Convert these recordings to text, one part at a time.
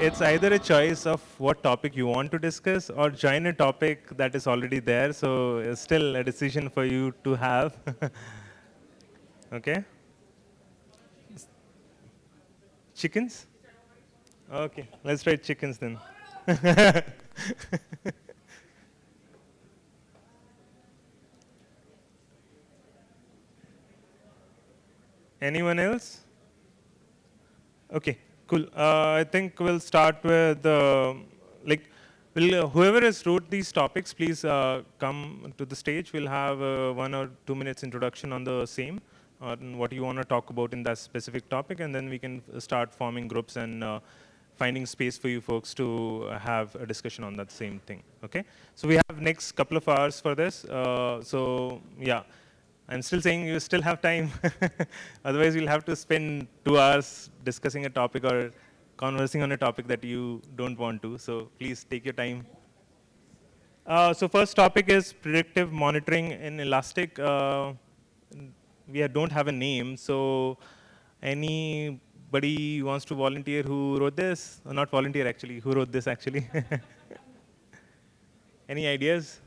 it's either a choice of what topic you want to discuss or join a topic that is already there. So it's still a decision for you to have. Okay. Chickens? Okay, let's try chickens then. Anyone else? Okay, cool. I think we'll start with like, whoever has wrote these topics, please come to the stage. We'll have 1 or 2 minutes introduction on the same, on what you want to talk about in that specific topic, and then we can start forming groups and finding space for you folks to have a discussion on that same thing. Okay, so we have next couple of hours for this. So yeah. I'm still saying you still have time. Otherwise, you'll have to spend 2 hours discussing a topic or conversing on a topic that you don't want to. So please take your time. So first topic is predictive monitoring in Elastic. We don't have a name. So anybody wants to volunteer who wrote this? Not volunteer actually. Who wrote this actually? Any ideas?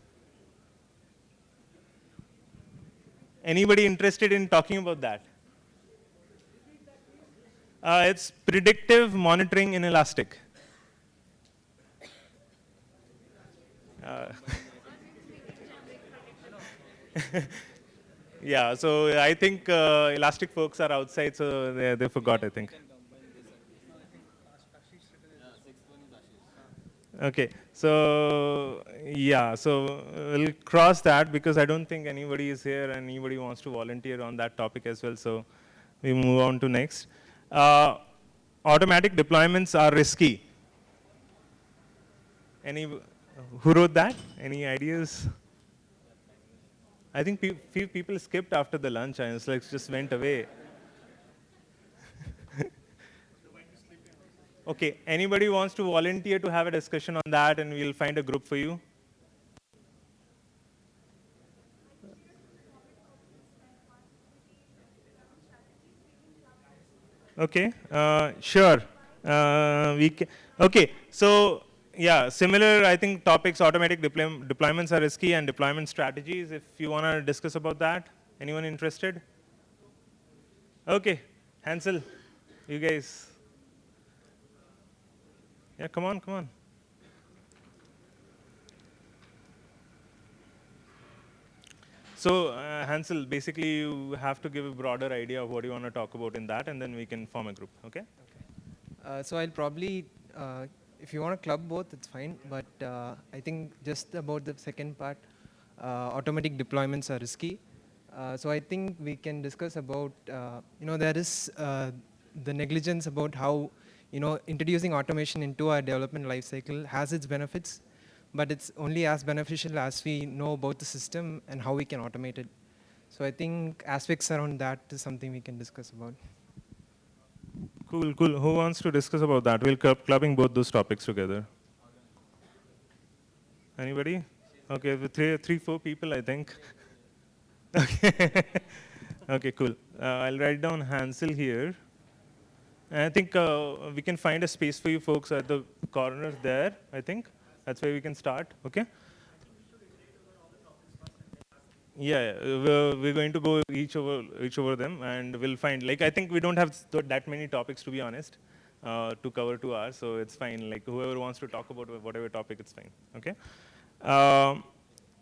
Anybody interested in talking about that? It's predictive monitoring in Elastic. Uh, yeah, so I think Elastic folks are outside, so they forgot, I think. Okay, so yeah, so we'll cross that because I don't think anybody is here and anybody wants to volunteer on that topic as well. So we move on to next. Uh, Automatic deployments are risky. Who wrote that? Any ideas? I think few people skipped after the lunch and it's like just went away. Okay, anybody wants to volunteer to have a discussion on that and we'll find a group for you? Okay, sure. Okay, so yeah, similar, I think topics, automatic deployments are risky and deployment strategies. If you want to discuss about that, anyone interested? Okay, Hansel, you guys. Yeah, come on, come on. So, Hansel, basically you have to give a broader idea of what you want to talk about in that, and then we can form a group, okay? So I'll probably, if you want to club both, it's fine. But I think just about the second part, automatic deployments are risky. So I think we can discuss about, there is the negligence about how, introducing automation into our development lifecycle has its benefits, but it's only as beneficial as we know about the system and how we can automate it. So I think aspects around that is something we can discuss about. Cool, cool. Who wants to discuss about that? We'll clubbing both those topics together. Anybody? Okay, with three, 4 people, I think. Okay. Okay, cool. I'll write down Hansel here. And I think we can find a space for you folks at the corner there, I think. That's where we can start, okay? Yeah, we're going to go each over them, and we'll find, like, I think we don't have that many topics, to be honest, to cover 2 hours, so it's fine. Like, whoever wants to talk about whatever topic, it's fine, okay? Um,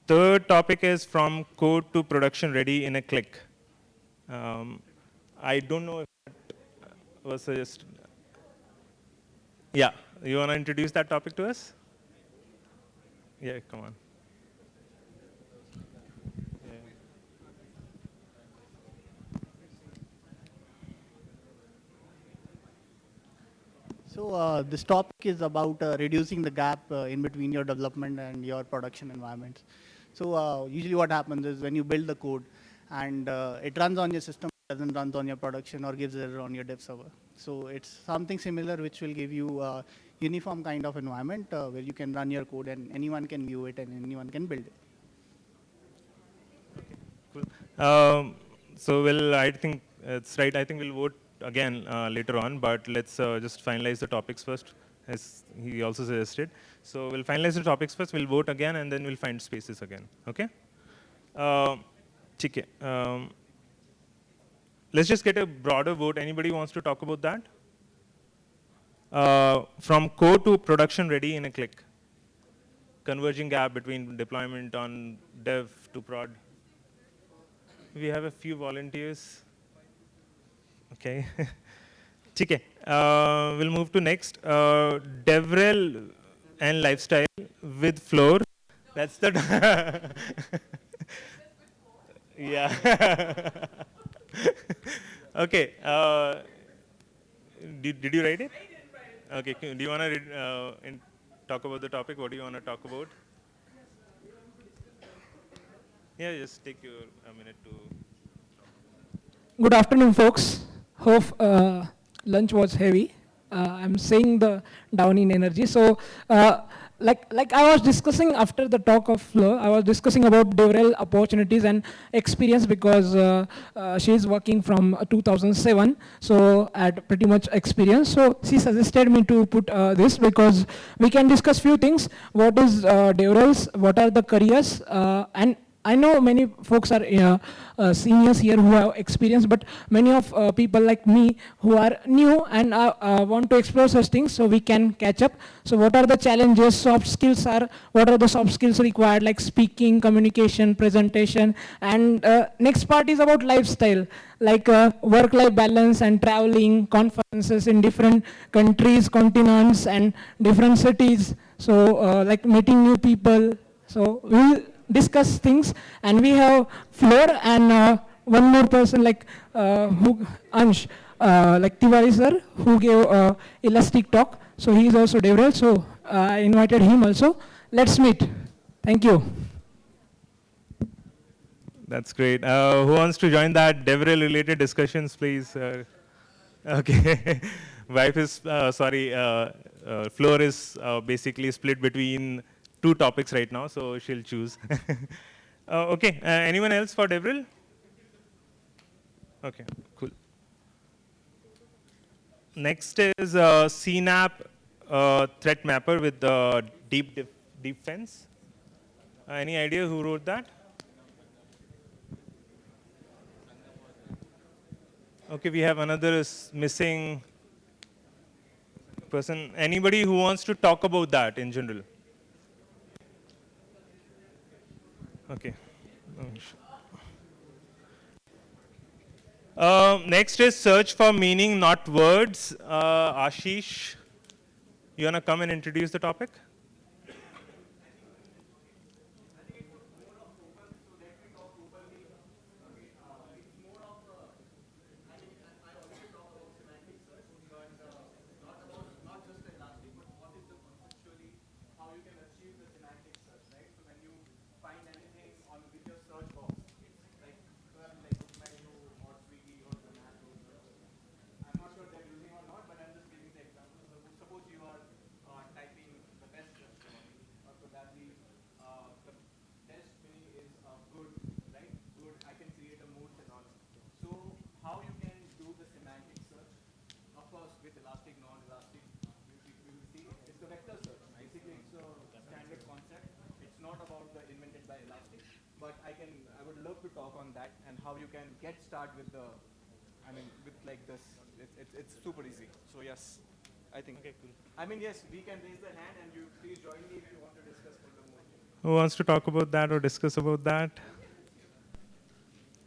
Third topic is from code to production ready in a click. I don't know if that was just, yeah, you want to introduce that topic to us? Yeah, come on. So this topic is about reducing the gap in between your development and your production environments. So usually what happens is when you build the code and it runs on your system, doesn't run on your production or gives error on your dev server. So it's something similar which will give you a uniform kind of environment where you can run your code and anyone can view it and anyone can build it. Cool. So, well, I think it's right. I think we'll vote again later on, but let's just finalize the topics first. as he also suggested. So we'll finalize the topics first, we'll vote again, and then we'll find spaces again. Okay? ठीक है. Let's just get a broader vote. Anybody wants to talk about that? From code to production ready in a click. Converging gap between deployment on dev to prod. We have a few volunteers. Okay. ठीक है. We'll move to next. DevRel and lifestyle with floor. That's the. Yeah. Okay. Did you write it? Okay. Do you want to talk about the topic? What do you want to talk about? Yeah, just take your a minute to. Good afternoon, folks. Hope lunch was heavy. I'm seeing the down in energy. So, like I was discussing after the talk of Flo, I was discussing about DevRel opportunities and experience because she is working from 2007. So, I had pretty much experience. So, she suggested me to put this because we can discuss few things. What is DevRels? What are the careers? And I know many folks are seniors here who have experience, but many of people like me who are new and want to explore such things, so we can catch up. So what are the challenges, soft skills are, what are the soft skills required, like speaking, communication, presentation, and next part is about lifestyle, like work-life balance and traveling, conferences in different countries, continents, and different cities. So like meeting new people. So we'll discuss things, and we have Floor and one more person like who Ansh, like Tiwari sir, who gave Elastic talk. So he is also DevRel. So I invited him also. Let's meet. Thank you. That's great. Who wants to join that DevRel related discussions, please? Okay. Wife is, floor is basically split between two topics right now, so she'll choose. Okay. Anyone else for DevRel? Okay, cool. Next is CNAP threat mapper with the deep fence. Any idea who wrote that? Okay, we have another missing person. Anybody who wants to talk about that in general? Okay. Next is search for meaning, not words. Ashish, you wanna come and introduce the topic? Who wants to talk about that or discuss about that?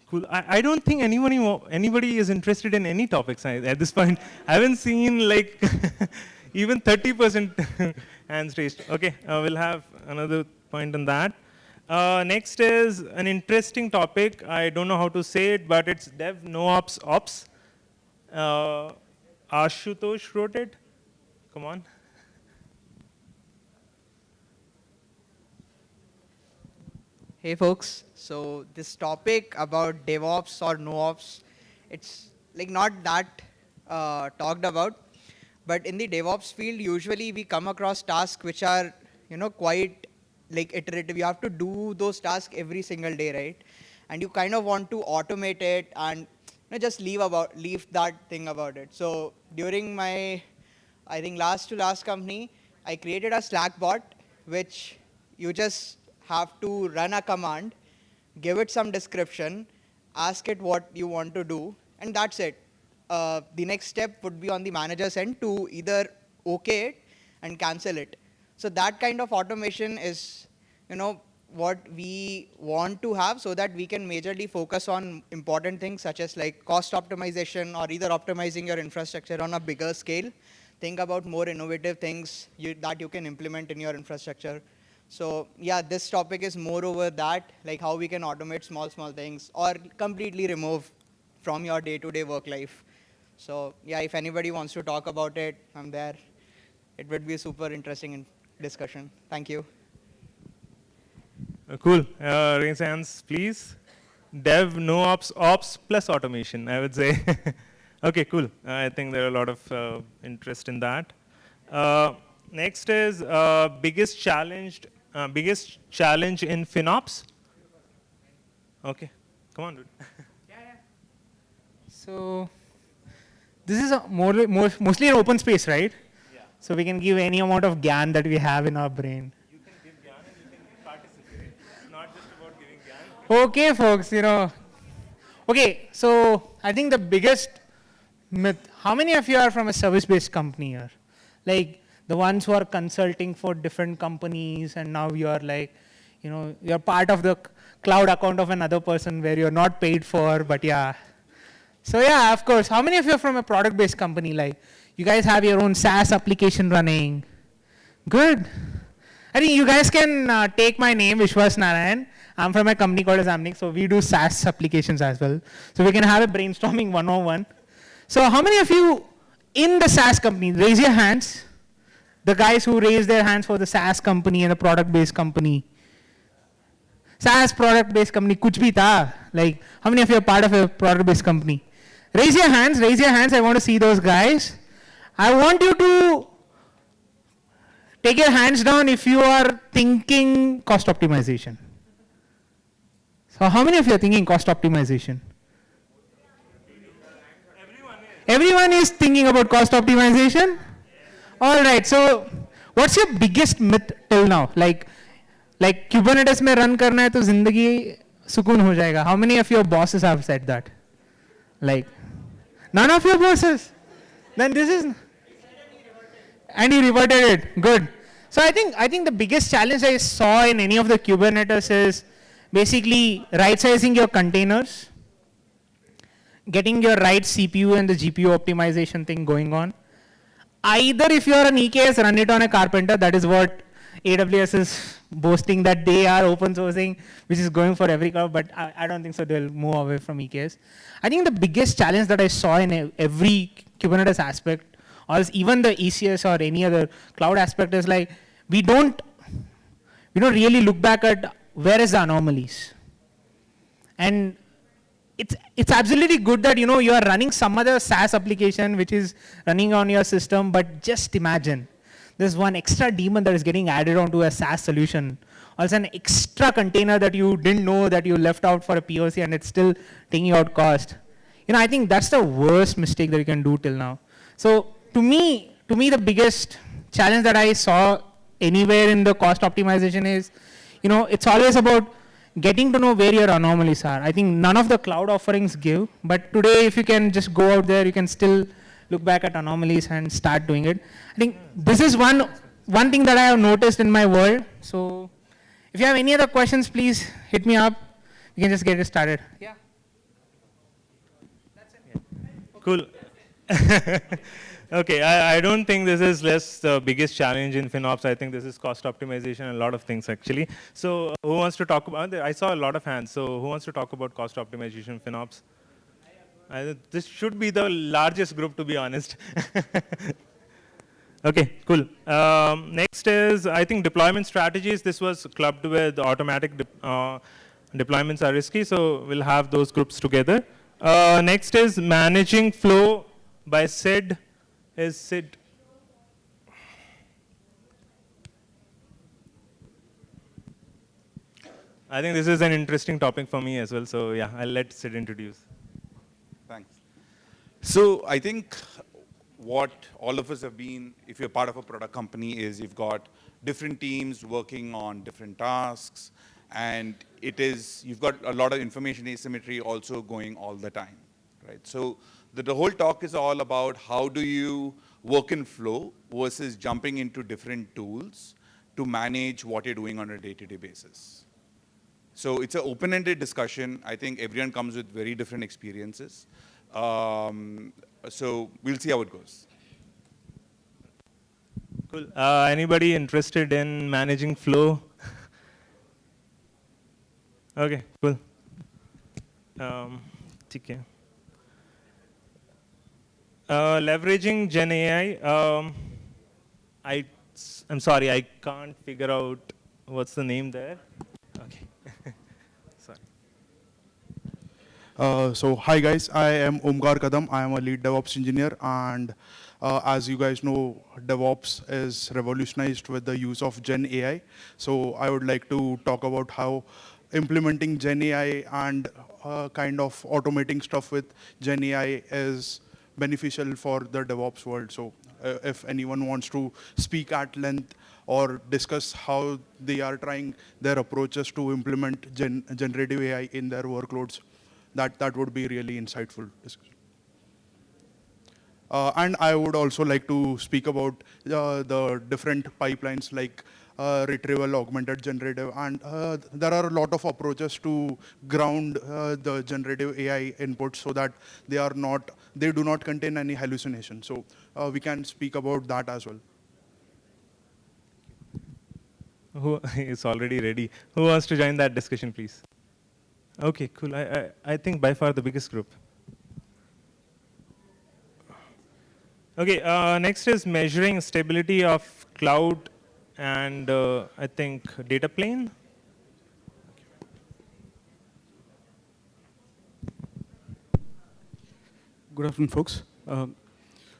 Cool. I don't think anybody is interested in any topics at this point. I haven't seen like even 30% hands raised. Okay, we'll have another point on that. Next is an interesting topic. I don't know how to say it, but it's Dev No Ops Ops. Ashutosh wrote it. Come on. Hey folks, so this topic about DevOps or NoOps, it's like not that talked about, but in the DevOps field, usually we come across tasks which are, quite like iterative. You have to do those tasks every single day, right? And you kind of want to automate it and just leave that thing about it. So during my I think last to last company, I created a Slack bot, which you just have to run a command, give it some description, ask it what you want to do, and that's it. The next step would be on the manager's end to either okay it and cancel it. So that kind of automation is, what we want to have so that we can majorly focus on important things such as like cost optimization or either optimizing your infrastructure on a bigger scale. Think about more innovative things that you can implement in your infrastructure. So yeah, this topic is more over that, like how we can automate small things or completely remove from your day-to-day work life. So yeah, if anybody wants to talk about it, I'm there. It would be a super interesting discussion. Thank you. Cool. Raise hands, please. Dev, no ops, ops plus automation, I would say. Okay, cool. I think there are a lot of interest in that. Next is biggest challenge in FinOps. Okay, come on, dude. So this is mostly an open space, right? Yeah. So we can give any amount of GAN that we have in our brain. You can give GAN and you can participate. It's not just about giving GAN. Okay, folks, Okay, so I think the biggest myth, how many of you are from a service-based company here? Like the ones who are consulting for different companies and now you are like, you're part of the cloud account of another person where you're not paid for, but yeah. So yeah, of course, how many of you are from a product-based company? Like you guys have your own SaaS application running. Good. I think you guys can take my name, Vishwas Narayan. I'm from a company called Zamnik, so we do SaaS applications as well. So we can have a brainstorming 101. So how many of you in the SaaS company, raise your hands. The guys who raised their hands for the SaaS company and the product-based company. SaaS product-based company, kuch bhi tha. Like, how many of you are part of a product-based company? Raise your hands, I want to see those guys. I want you to take your hands down if you are thinking cost optimization. So how many of you are thinking cost optimization? Everyone is thinking about cost optimization? All right, so what's your biggest myth till now? Like Kubernetes में run करना है तो जिंदगी सुकून हो जाएगा. How many of your bosses have said that? Like, none of your bosses? Then this is, and he reverted it. Good. So I think the biggest challenge I saw in any of the Kubernetes is basically right-sizing your containers, getting your right CPU and the GPU optimization thing going on. Either if you are an EKS, run it on a Carpenter. That is what AWS is boasting that they are open sourcing, which is going for every cloud, but I don't think so. They'll move away from EKS. I think the biggest challenge that I saw in every Kubernetes aspect, or even the ECS or any other cloud aspect, is like we don't really look back at where is the anomalies. And it's absolutely good that you are running some other SaaS application which is running on your system, but just imagine there's one extra daemon that is getting added onto a SaaS solution, or it's an extra container that you didn't know that you left out for a POC and it's still taking out cost. I think that's the worst mistake that you can do till now. So to me the biggest challenge that I saw anywhere in the cost optimization is, it's always about getting to know where your anomalies are. I think none of the cloud offerings give, but today if you can just go out there, you can still look back at anomalies and start doing it. I think this is one thing that I have noticed in my world. So if you have any other questions, please hit me up. You can just get it started. Yeah. That's it. Cool. Okay, I don't think this is less the biggest challenge in FinOps. I think this is cost optimization and a lot of things actually. So who wants to talk about it? I saw a lot of hands. So who wants to talk about cost optimization FinOps? This should be the largest group, to be honest. Okay, cool. Next is, I think, deployment strategies. This was clubbed with automatic deployments are risky, so we'll have those groups together. Next is managing flow by Sid. Is Sid? I think this is an interesting topic for me as well, so yeah, I'll let Sid introduce. Thanks. So I think what all of us have been, if you're part of a product company, is you've got different teams working on different tasks, and you've got a lot of information asymmetry also going all the time, right? So the whole talk is all about how do you work in flow versus jumping into different tools to manage what you're doing on a day-to-day basis. So it's an open-ended discussion. I think everyone comes with very different experiences. So we'll see how it goes. Cool. Anybody interested in managing flow? Okay, cool. Okay. Leveraging Gen AI. I'm sorry, I can't figure out what's the name there. Okay. Sorry. So hi guys, I am Omkar Kadam. I am a lead DevOps engineer, and as you guys know, DevOps is revolutionized with the use of Gen AI. So I would like to talk about how implementing Gen AI and kind of automating stuff with Gen AI is beneficial for the DevOps world. So if anyone wants to speak at length or discuss how they are trying their approaches to implement generative AI in their workloads, that would be really insightful discussion. And I would also like to speak about the different pipelines like retrieval, augmented generative, and there are a lot of approaches to ground the generative AI inputs so that they do not contain any hallucination. So we can speak about that as well. Who is already ready? Who wants to join that discussion, please? Okay, cool. I think by far the biggest group. Okay, next is measuring stability of cloud and I think data plane. Good afternoon, folks.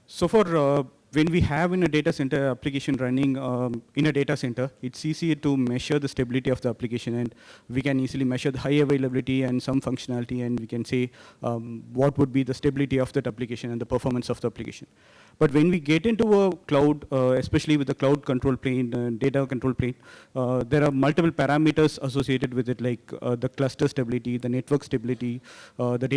So for when we have in a data center application running in a data center, it's easier to measure the stability of the application, and we can easily measure the high availability and some functionality, and we can say what would be the stability of that application and the performance of the application. But when we get into a cloud, especially with the cloud control plane, data control plane, there are multiple parameters associated with it, like the cluster stability, the network stability, the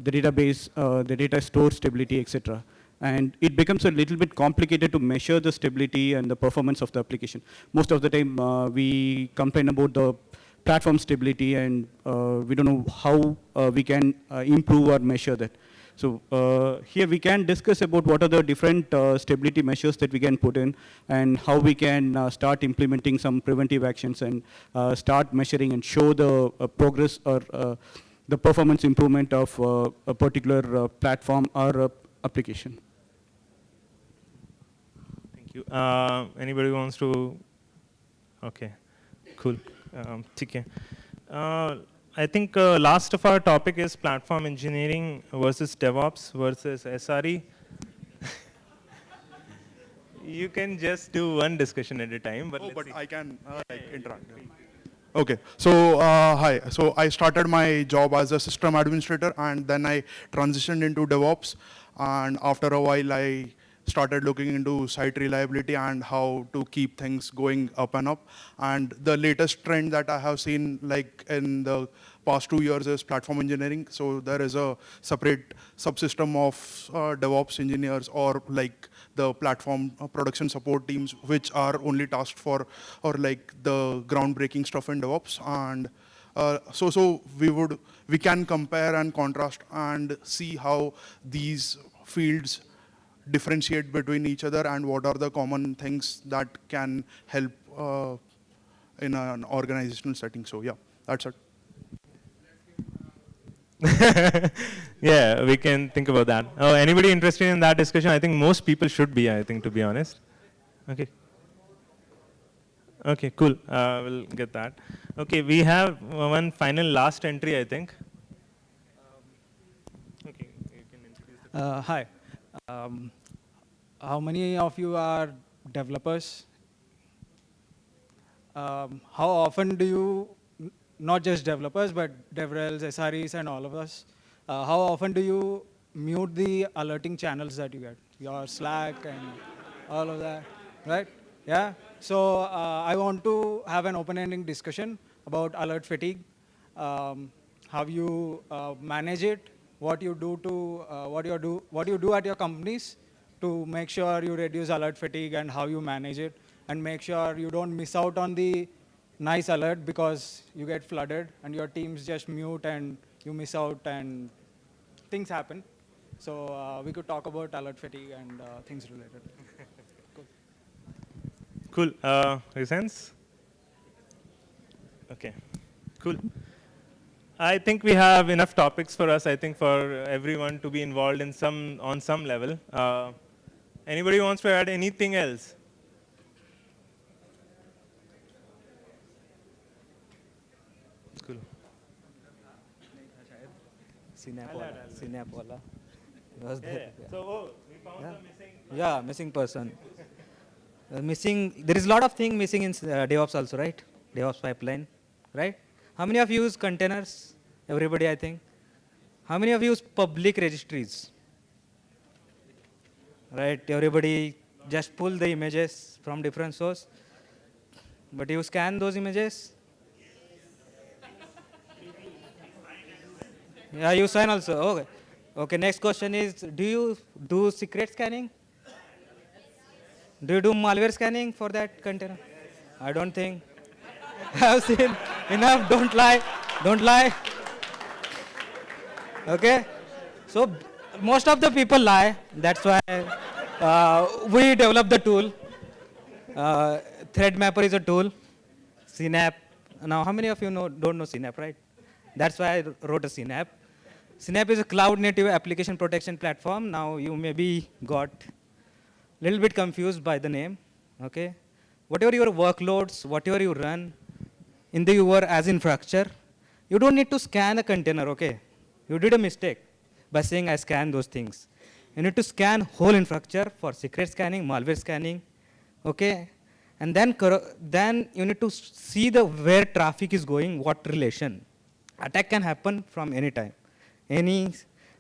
database, the data store stability, etc. And it becomes a little bit complicated to measure the stability and the performance of the application. Most of the time, we complain about the platform stability, and we don't know how we can improve or measure that. So here we can discuss about what are the different stability measures that we can put in, and how we can start implementing some preventive actions and start measuring and show the progress or the performance improvement of a particular platform or application. Thank you. Anybody wants to? Okay, cool. Okay. I think last of our topic is platform engineering versus DevOps versus SRE. You can just do one discussion at a time. But I can interact. Okay, so hi. So I started my job as a system administrator, and then I transitioned into DevOps. And after a while, I started looking into site reliability and how to keep things going up and up. And the latest trend that I have seen, like in the past 2 years, is platform engineering. So there is a separate subsystem of DevOps engineers, or like the platform production support teams, which are only tasked for or like the groundbreaking stuff in DevOps. And so we can compare and contrast and see how these fields differentiate between each other and what are the common things that can help in an organizational setting. So yeah, that's it. Yeah, we can think about that. Oh, anybody interested in that discussion? I think most people should be, I think, to be honest. Okay. Okay, cool. We'll get that. Okay, we have one final last entry, I think. Okay, you can introduce the Hi. How many of you are developers? How often do you, not just developers, but DevRels, SREs, and all of us, how often do you mute the alerting channels that you get, your Slack and all of that, right? Yeah. So I want to have an open-ending discussion about alert fatigue, how you manage it, what you do to what you do at your companies to make sure you reduce alert fatigue, and how you manage it, and make sure you don't miss out on the nice alert because you get flooded and your teams just mute and you miss out and things happen. So we could talk about alert fatigue and things related. Cool. Resens? Okay. Cool. I think we have enough topics for us. I think for everyone to be involved in on some level. Anybody wants to add anything else? Cool. Synap wala. Was Yeah. there? So we found the missing. Yeah, missing person. Missing. There is a lot of thing missing in DevOps also, right? DevOps pipeline, right? How many of you use containers? Everybody, I think. How many of you use public registries? Right. Everybody just pull the images from different source. But you scan those images. Yeah, you sign also. Okay. Okay. Next question is: do you do secret scanning? Do you do malware scanning for that container? I don't think. I have seen enough. Don't lie. Don't lie. Okay. So most of the people lie. That's why we developed the tool. Thread Mapper is a tool. Synap. Now, how many of you don't know Synap, right? That's why I wrote a Synap. Synap is a cloud-native application protection platform. Now, you maybe got a little bit confused by the name. Okay. Whatever your workloads, whatever you run in your as infrastructure, you don't need to scan a container. Okay. You did a mistake by saying I scan those things. You need to scan whole infrastructure for secret scanning, malware scanning, okay? And then you need to see where traffic is going, what relation. Attack can happen from any time. Any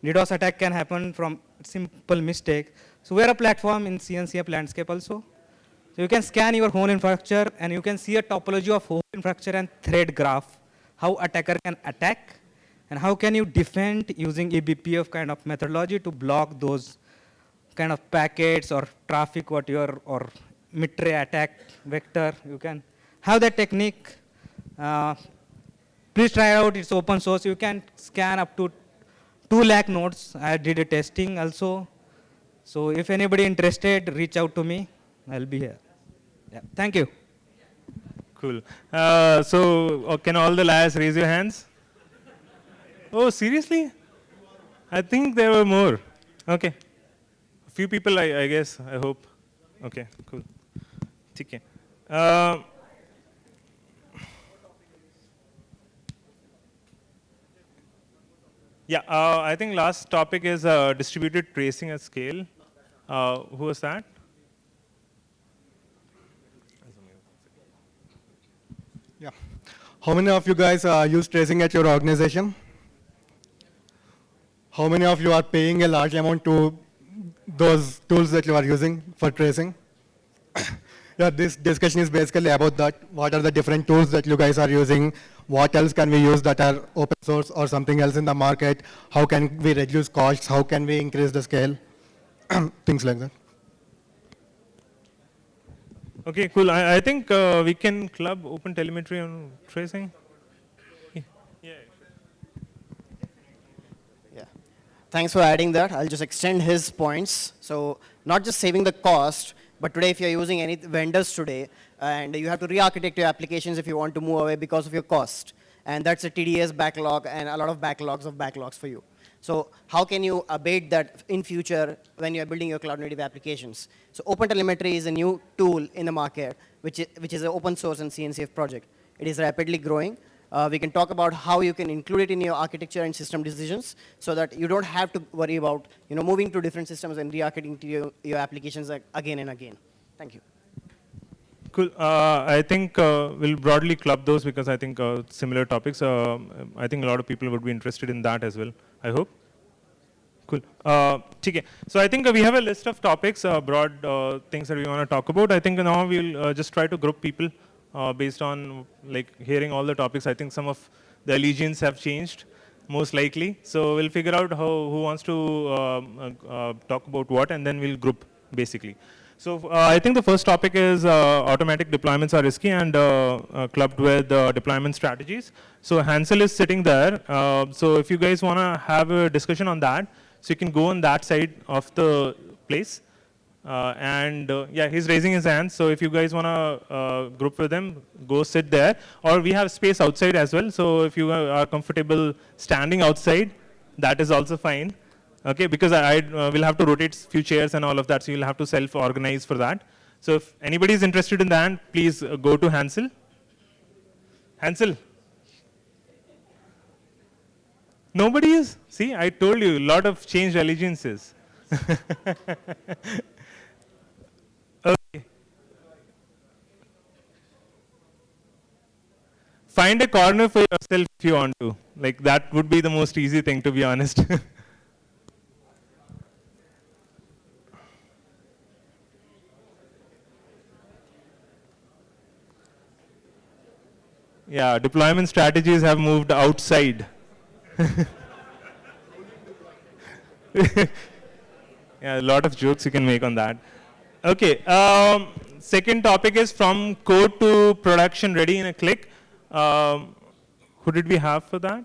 DDoS attack can happen from simple mistake. So we are a platform in CNCF landscape also. So you can scan your whole infrastructure and you can see a topology of whole infrastructure and thread graph, how attacker can attack. And how can you defend using eBPF kind of methodology to block those kind of packets or traffic or mid-tray attack vector? You can have that technique. Please try it out. It's open source. You can scan up to 2 lakh nodes. I did a testing also. So if anybody interested, reach out to me. I'll be here. Yeah. Thank you. Cool. Can all the liars raise your hands? Oh, seriously? I think there were more. Okay. A few people, I guess, I hope. Okay, cool. Okay. I think last topic is distributed tracing at scale. Who was that? Yeah. How many of you guys use tracing at your organization? How many of you are paying a large amount to those tools that you are using for tracing? Yeah, this discussion is basically about that. What are the different tools that you guys are using? What else can we use that are open source or something else in the market? How can we reduce costs? How can we increase the scale? Things like that. Okay, cool. I think we can club open telemetry on tracing. Thanks for adding that. I'll just extend his points. So not just saving the cost, but today if you're using any vendors today, and you have to re-architect your applications if you want to move away because of your cost. And that's a TDS backlog and a lot of backlogs for you. So how can you abate that in future when you're building your cloud native applications? So OpenTelemetry is a new tool in the market, which is an open source and CNCF project. It is rapidly growing. We can talk about how you can include it in your architecture and system decisions so that you don't have to worry about moving to different systems and re-architecting your applications again and again. Thank you. Cool. I think we'll broadly club those because I think similar topics. I think a lot of people would be interested in that as well, I hope. Cool. ठीक है. So I think we have a list of topics, broad things that we want to talk about. I think now we'll just try to group people based on like hearing all the topics. I think some of the allegiance have changed, most likely. So we'll figure out who wants to talk about what, and then we'll group basically. So I think the first topic is automatic deployments are risky and clubbed with deployment strategies. So Hansel is sitting there. So if you guys want to have a discussion on that, so you can go on that side of the place. Yeah, he's raising his hand. So if you guys want to group with him, go sit there. Or we have space outside as well. So if you are comfortable standing outside, that is also fine. Okay, because I will have to rotate few chairs and all of that, so you'll have to self-organize for that. So if anybody is interested in that, please go to Hansel. Hansel? Nobody is? See, I told you, a lot of changed allegiances. Okay. Find a corner for yourself if you want to. Like, that would be the most easy thing, to be honest. Yeah, deployment strategies have moved outside. Yeah, a lot of jokes you can make on that. Okay, second topic is from code to production ready in a click. Who did we have for that?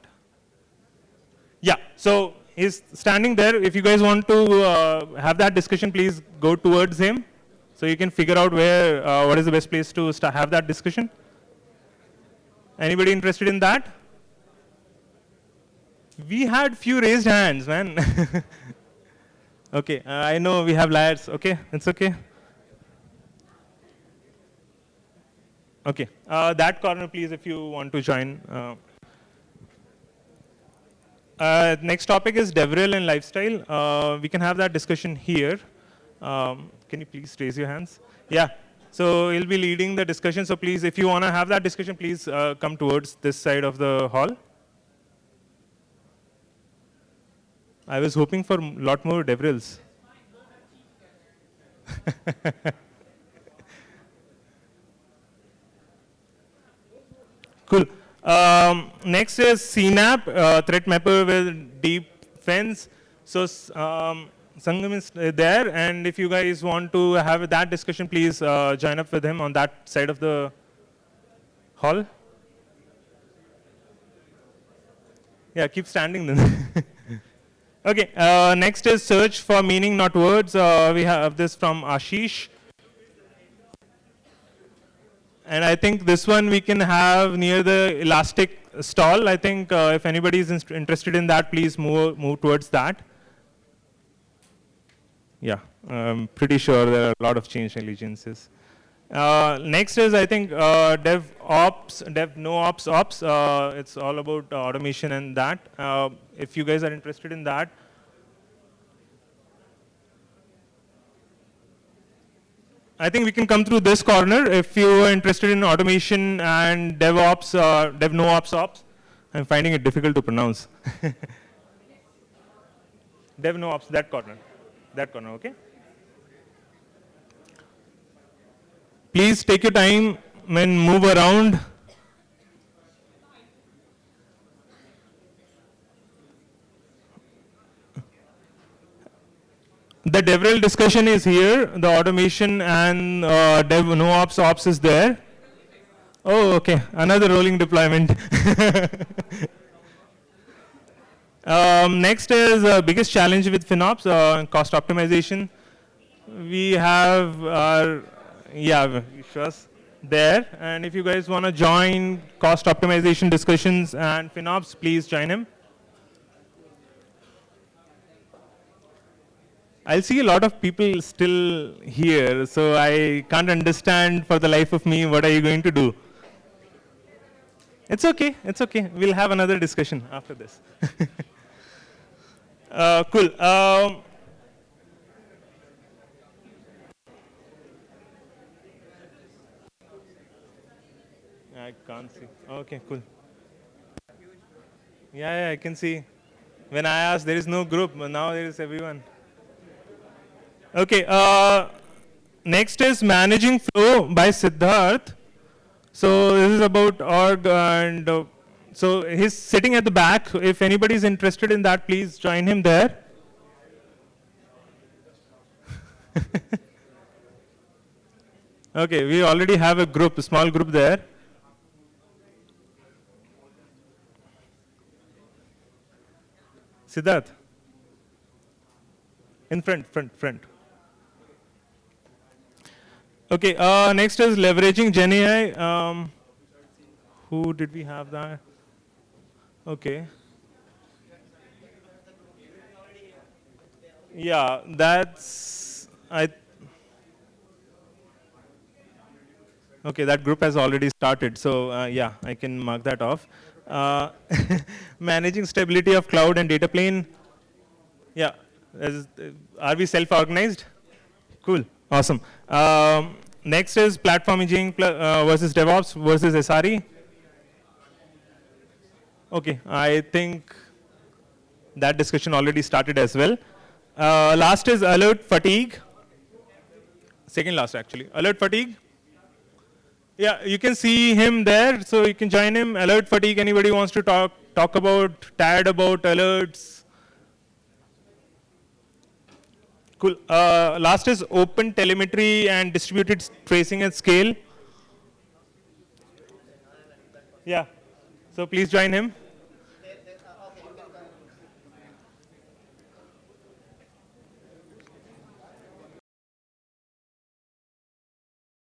Yeah, so he's standing there. If you guys want to have that discussion, please go towards him so you can figure out where, what is the best place to have that discussion. Anybody interested in that? We had few raised hands, man. Okay, I know we have lads. Okay, it's okay. Okay, that corner, please, if you want to join. Next topic is DevRel and lifestyle. We can have that discussion here. Can you please raise your hands? Yeah. So he'll be leading the discussion. So please, if you want to have that discussion, please come towards this side of the hall. I was hoping for a lot more DevRels. Cool. Next is CNAP, threat mapper with deep fence. So Sangam is there, and if you guys want to have that discussion, please join up with him on that side of the hall. Yeah, keep standing then. Okay, next is search for meaning, not words. We have this from Ashish. And I think this one we can have near the elastic stall. I think if anybody is interested in that, please move towards that. Yeah, I'm pretty sure there are a lot of change allegiances. Next is, I think, DevOps, DevNoOps Ops. It's all about automation and that. If you guys are interested in that, I think we can come through this corner. If you are interested in automation and DevOps, DevNoOps Ops, I'm finding it difficult to pronounce. DevNoOps, that corner, okay? Please take your time and move around. The DevRel discussion is here. The automation and DevNoOps Ops is there. Oh, okay. Another rolling deployment. Next is biggest challenge with FinOps, cost optimization. We have our, yeah, Vishwas there. And if you guys want to join cost optimization discussions and FinOps, please join him. I'll see a lot of people still here, so I can't understand for the life of me what are you going to do. It's okay, it's okay. We'll have another discussion after this. Cool. I can't see. Okay, cool. Yeah, I can see. When I asked, there is no group. Now there is everyone. Okay. Next is managing flow by Siddharth. So this is about org and so he's sitting at the back. If anybody is interested in that, please join him there. Okay, we already have a group, a small group there. Siddharth. In front. Okay, next is leveraging GenAI. Who did we have that? Okay. Yeah, that's okay, that group has already started. So yeah, I can mark that off. Uh, managing stability of cloud and data plane. Yeah, are we self-organized? Cool, awesome. Next is platform engineering versus DevOps versus SRE. Okay, I think that discussion already started as well. Last is alert fatigue. Second last actually, alert fatigue. Yeah, you can see him there, so you can join him. Alert fatigue, anybody wants to talk about, tired about alerts? Cool. Last is open telemetry and distributed tracing at scale. Yeah, so please join him.